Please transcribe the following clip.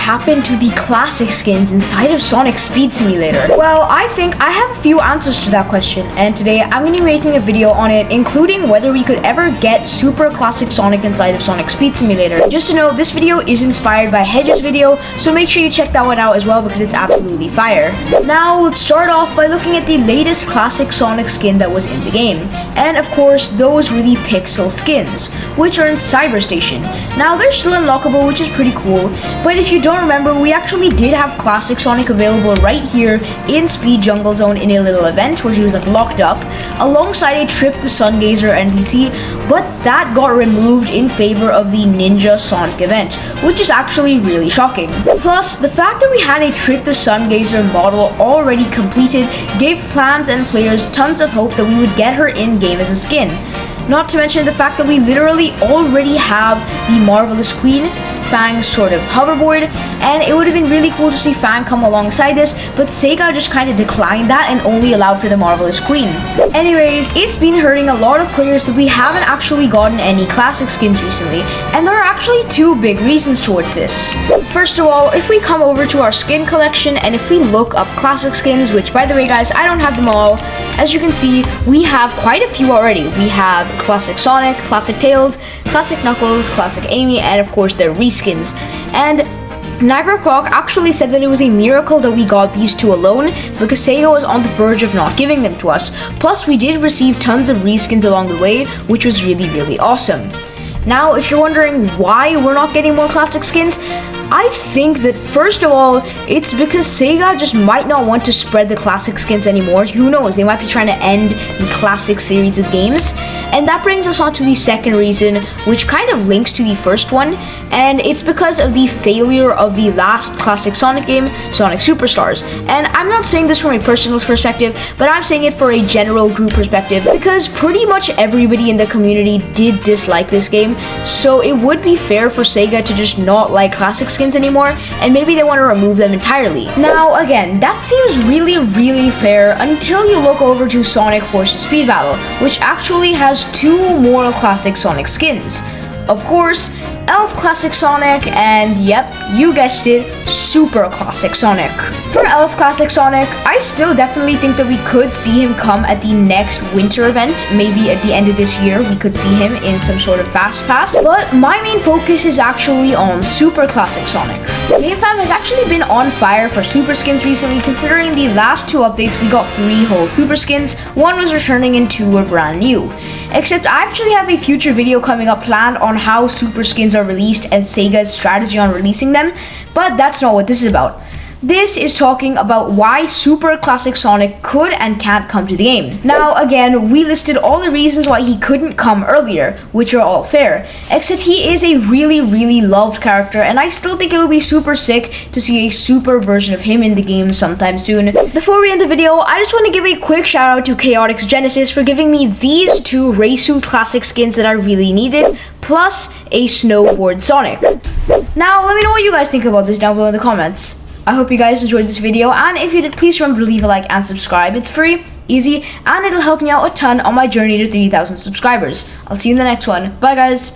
happened to the classic skins inside of Sonic Speed Simulator? Well, I think I have a few answers to that question, and today I'm going to be making a video on it, including whether we could ever get super classic Sonic inside of Sonic Speed Simulator. Just to know, this video is inspired by Hedge's video, so make sure you check that one out as well because it's absolutely fire. Now, let's start off by looking at the latest classic Sonic skin that was in the game, and of course, those were the Pixel skins, which are in Cyberstation. Now, they're still unlockable, which is pretty cool, but if you don't remember, we actually did have classic Sonic available right here in Speed Jungle Zone in a little event where he was like locked up alongside a Trip the Sun Gazer NPC, but that got removed in favor of the Ninja Sonic event, which is actually really shocking. Plus, the fact that we had a Trip the Sun Gazer model already completed gave fans and players tons of hope that we would get her in game as a skin. Not to mention the fact that we literally already have the Marvelous Queen, Fang's sort of hoverboard, and it would have been really cool to see Fang come alongside this, but Sega just kind of declined that and only allowed for the Marvelous Queen. Anyways, it's been hurting a lot of players that we haven't actually gotten any classic skins recently, and there are actually two big reasons towards this. First of all, if we come over to our skin collection and if we look up classic skins, which by the way guys, I don't have them all, as you can see, we have quite a few already. We have Classic Sonic, Classic Tails, Classic Knuckles, Classic Amy, and of course their reskins. And Nightmare Croc actually said that it was a miracle that we got these two alone because Sega was on the verge of not giving them to us. Plus, we did receive tons of reskins along the way, which was really awesome. Now, if you're wondering why we're not getting more classic skins, I think that first of all, it's because Sega just might not want to spread the classic skins anymore. Who knows, they might be trying to end the classic series of games. And that brings us on to the second reason, which kind of links to the first one, and it's because of the failure of the last classic Sonic game, Sonic Superstars. And I'm not saying this from a personal perspective, but I'm saying it for a general group perspective, because pretty much everybody in the community did dislike this game, so it would be fair for Sega to just not like classic skins anymore, and maybe they want to remove them entirely. Now again, that seems really fair until you look over to Sonic Forces Speed Battle, which actually has two more classic Sonic skins. Of course, Elf Classic Sonic, and yep, you guessed it, Super Classic Sonic. For Elf Classic Sonic, I still definitely think that we could see him come at the next winter event. Maybe at the end of this year, we could see him in some sort of Fast Pass. But my main focus is actually on Super Classic Sonic. GameFam has actually been on fire for super skins recently, considering the last two updates we got 3 whole super skins. One was returning and 2 were brand new. Except I actually have a future video coming up planned on how super skins are released and Sega's strategy on releasing them, but that's not what this is about. This is talking about why Super Classic Sonic could and can't come to the game. Now again, we listed all the reasons why he couldn't come earlier, which are all fair, except he is a really loved character, and I still think it would be super sick to see a super version of him in the game sometime soon. Before we end the video, I just want to give a quick shout out to Chaotix Genesis for giving me these 2 Racesuit classic skins that I really needed, plus a snowboard Sonic. Now let me know what you guys think about this down below in the comments. I hope you guys enjoyed this video, and if you did, please remember to leave a like and subscribe. It's free, easy, and it'll help me out a ton on my journey to 3,000 subscribers. I'll see you in the next one. Bye guys!